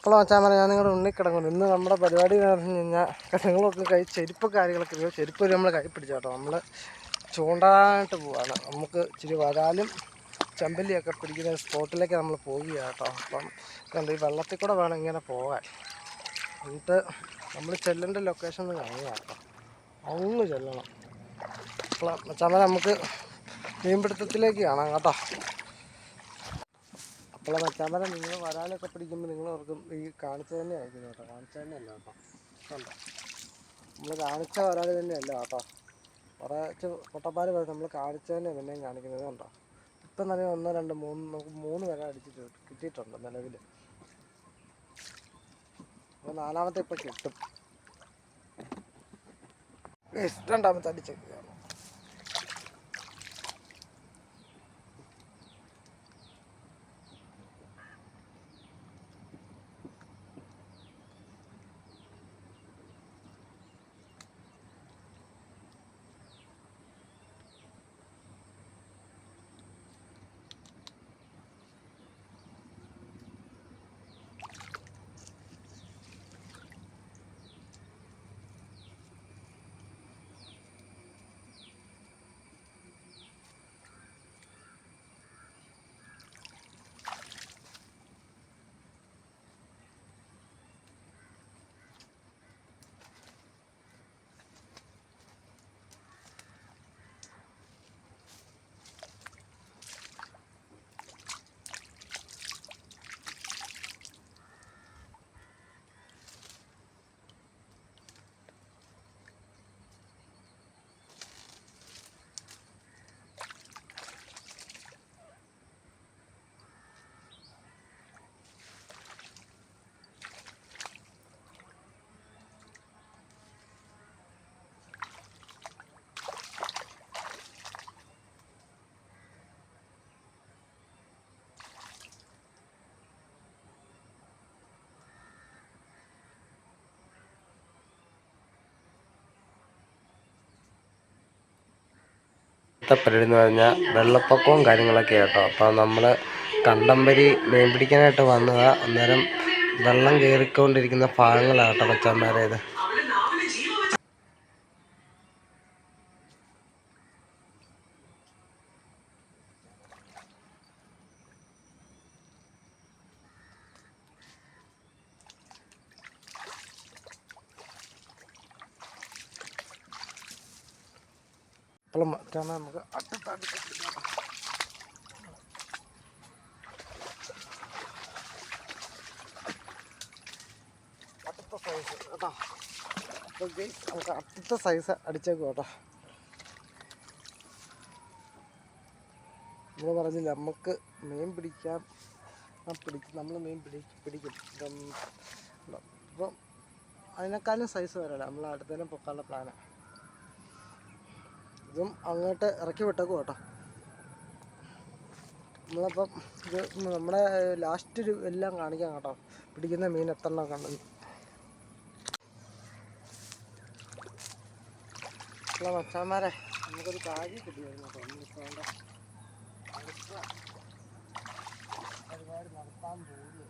അപ്പോൾ വെച്ചാൽ പറഞ്ഞാൽ ഞാൻ നിങ്ങളുടെ ഉള്ളിൽ കിടക്കുന്നു. ഇന്ന് നമ്മുടെ പരിപാടി എന്ന് പറഞ്ഞു കഴിഞ്ഞാൽ നിങ്ങളൊക്കെ ചെരുപ്പ് കാര്യങ്ങളൊക്കെ ചെരുപ്പ് നമ്മൾ കൈ പിടിച്ചോട്ടോ. നമ്മൾ ചൂണ്ടാനായിട്ട് പോവാണ്. നമുക്ക് ഇച്ചിരി വരാലും ചെമ്പല്ലിയൊക്കെ പിടിക്കുന്ന സ്പോട്ടിലേക്ക് നമ്മൾ പോവുകയാണ് കേട്ടോ. അപ്പം കണ്ട് ഈ വെള്ളത്തിൽ കൂടെ വേണം ഇങ്ങനെ പോകാൻ. എന്നിട്ട് നമ്മൾ ചെല്ലേണ്ട ലൊക്കേഷൻ കാണുക കേട്ടോ. അങ്ങ് ചെല്ലണം. അപ്പോൾ വെച്ചാൽ നമുക്ക് മീൻപിടുത്തത്തിലേക്ക് കാണാം കേട്ടോ. അപ്പോൾ മച്ചാമ്പരം നിങ്ങൾ വരാനൊക്കെ പിടിക്കുമ്പോൾ നിങ്ങൾ ഓർക്കും ഈ കാണിച്ച തന്നെ ആയിരിക്കും കേട്ടോ. കാണിച്ച തന്നെ അല്ല കേട്ടോ. കണ്ടോ, നമ്മൾ കാണിച്ച വരാൽ തന്നെയല്ല കേട്ടോ. കുറച്ച് പൊട്ടപ്പാൽ വരെ നമ്മൾ കാണിച്ച തന്നെ പിന്നെയും കാണിക്കുന്നത് കണ്ടോ. ഇപ്പം തന്നെ 1, 2, 3 നമുക്ക് 3 വരെ അടിച്ചിട്ട് കിട്ടിയിട്ടുണ്ട് നിലവിൽ. അപ്പോൾ 4ാമത്തെ ഇപ്പം കിട്ടും. 2ാമത്തെ അടിച്ചേക്കുക. പരിപാടി എന്ന് പറഞ്ഞാൽ വെള്ളപ്പൊക്കവും കാര്യങ്ങളൊക്കെ കേട്ടോ. അപ്പോൾ നമ്മൾ കണ്ടംപരി മീൻ പിടിക്കാനായിട്ട് വന്നതാണ്. അന്നേരം വെള്ളം കയറിക്കൊണ്ടിരിക്കുന്ന ഭാഗങ്ങളാണ് കേട്ടോ മച്ചാന്മാരെ ഇത്. അപ്പോൾ മച്ചാൻ നമുക്ക് അടുത്ത സൈസ് കേട്ടോ. അപ്പോൾ നമുക്ക് അടുത്ത സൈസ് അടിച്ചേക്കും കേട്ടോ. നമ്മൾ പറഞ്ഞില്ല നമുക്ക് മീൻ പിടിക്കാൻ നമ്മൾ മീൻ പിടിക്കും. അപ്പം അതിനേക്കാളും സൈസ് വരാല്ല. നമ്മൾ അടുത്തതിനെ പൊക്കാനുള്ള പ്ലാനാണ്. ഇതും അങ്ങോട്ട് ഇറക്കി വിട്ടേക്കും കേട്ടോ. നമ്മളപ്പം ഇത് നമ്മുടെ ലാസ്റ്റ് എല്ലാം കാണിക്കാം കേട്ടോ. പിടിക്കുന്ന മീൻ എത്രണ്ണം കണ്ടെന്ന്. അല്ല മച്ചാന്മാരെ, നമുക്കൊരു കാര്യം കിട്ടിയായിരുന്നു കേട്ടോ. നമ്മളിപ്പോൾ അടുത്ത പരിപാടി നടത്താൻ പോകുന്നു.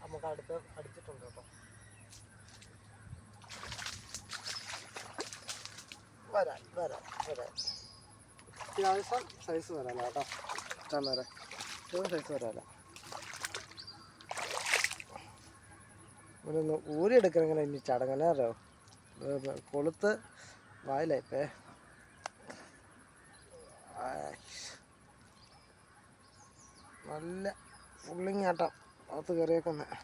നമുക്ക് അടുത്ത് അടിച്ചിട്ടുണ്ട് കേട്ടോ. വരാൻ അത്യാവശ്യം സൈസ് വരാല്ല കേട്ടോ. ചാന്നേരെ സൈസ് വരാല്ല. ഇവരൊന്ന് ഊരിയെടുക്കണം. ഇങ്ങനെ ഇനി ചടങ്ങനെ അറിയോ, കൊളുത്ത് വായിലായിപ്പേ. നല്ല ഫുള്ളിങ് ആട്ടം അകത്ത് കയറിയേക്കുന്നത്.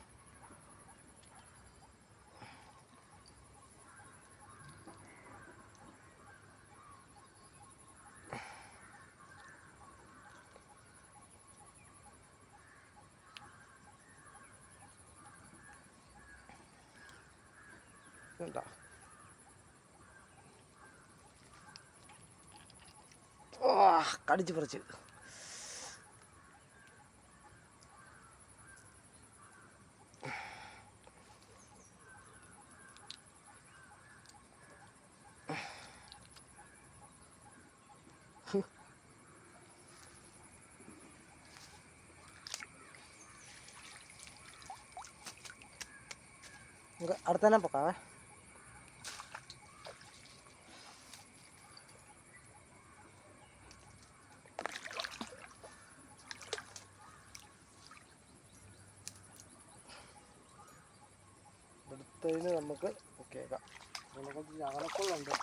കേട്ടോ, കടിച്ച് പറിച്ച്. നമുക്ക് അടുത്ത് തന്നെ പൊക്കാവേ. എടുത്തതിന് നമുക്ക് പൊക്കിയേക്കാം. കുറച്ച് ഞങ്ങളക്കുള്ളുണ്ട്.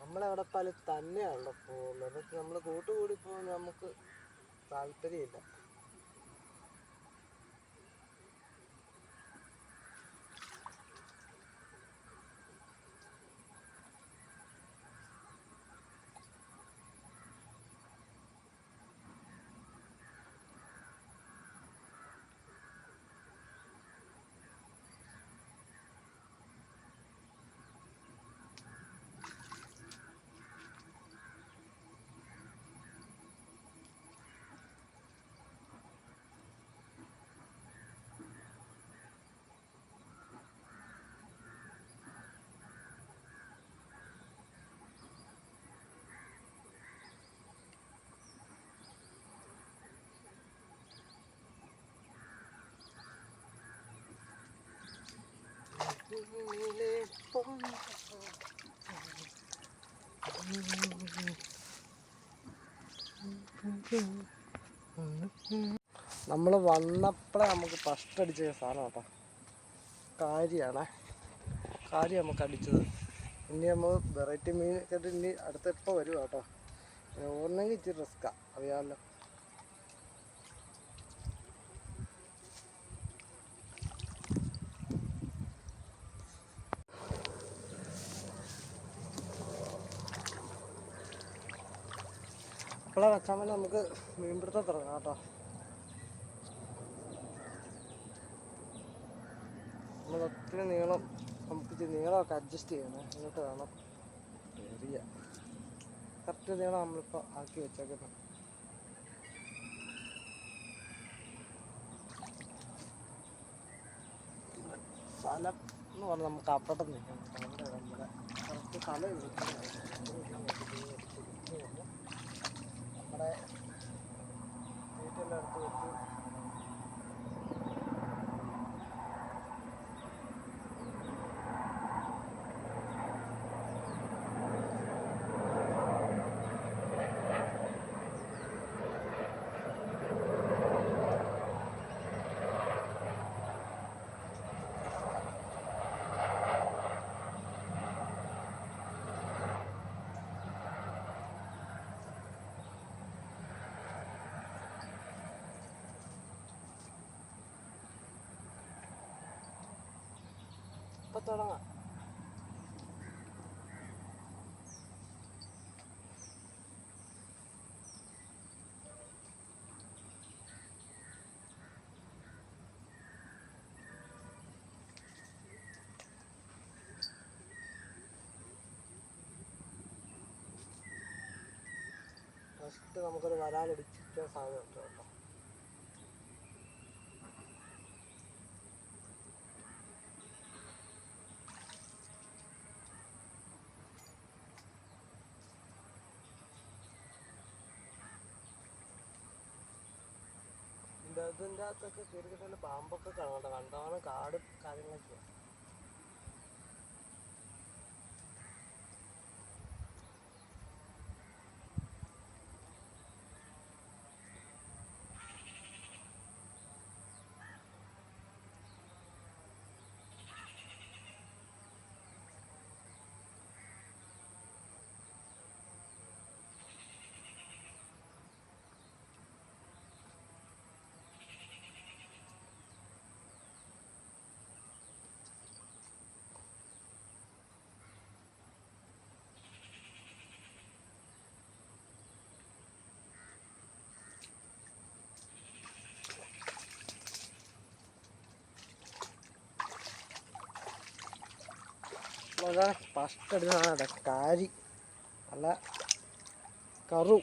നമ്മളെവിടെ പാല് തന്നെയാണല്ലോ പോകുന്നത്. അതൊക്കെ നമ്മൾ കൂട്ടുകൂടി പോകുന്നത് നമുക്ക് താല്പര്യമില്ല. നമ്മൾ വന്നപ്പോഴേ നമുക്ക് ഫസ്റ്റ് അടിച്ച സാധനം കേട്ടോ, കാരിയാണ്. കാരി നമുക്ക് അടിച്ചത്. ഇനി നമ്മൾ വെറൈറ്റി മീൻ കേട്ട് ഇനി അടുത്ത് എപ്പോൾ വരും കേട്ടോ. ഓർന്നെങ്കിൽ ഇച്ചിരി റിസ്ക്കാണ്, അറിയാമല്ലോ. അപ്പോഴേ വെച്ചാൽ മതി നമുക്ക് മീൻപിടുത്തം തുടങ്ങാം കേട്ടോ. നമ്മൾ ഒത്തിരി നീളം, നമുക്ക് നീളമൊക്കെ അഡ്ജസ്റ്റ് ചെയ്യണം. എന്നിട്ട് വേണം എറിയാൻ. കറക്റ്റ് നീളം നമ്മളിപ്പോൾ ആക്കി വെച്ചേക്കുന്നത്. സ്ഥലം എന്ന് പറഞ്ഞാൽ നമുക്ക് അപ്പുറത്ത് നിൽക്കണം. അവിടെ നമ്മുടെ കറക്റ്റ് സ്ഥലം നമ്മുടെ വീട്ടിലെല്ലാം എടുത്ത് വെച്ച് തുടങ്ങാം. ഫസ്റ്റ് നമുക്കൊരു വരാലടിച്ചിട്ട് സാധ്യത കേട്ടോ. ഇതിൻ്റെ അകത്തൊക്കെ കയറി കിട്ടുന്ന പാമ്പൊക്കെ കാണണ്ട, കണ്ടാണ് കാട് കാര്യങ്ങളൊക്കെ. അതാ ഫസ്റ്റ് അടിച്ചതാണ് കാരി അല്ല കറു.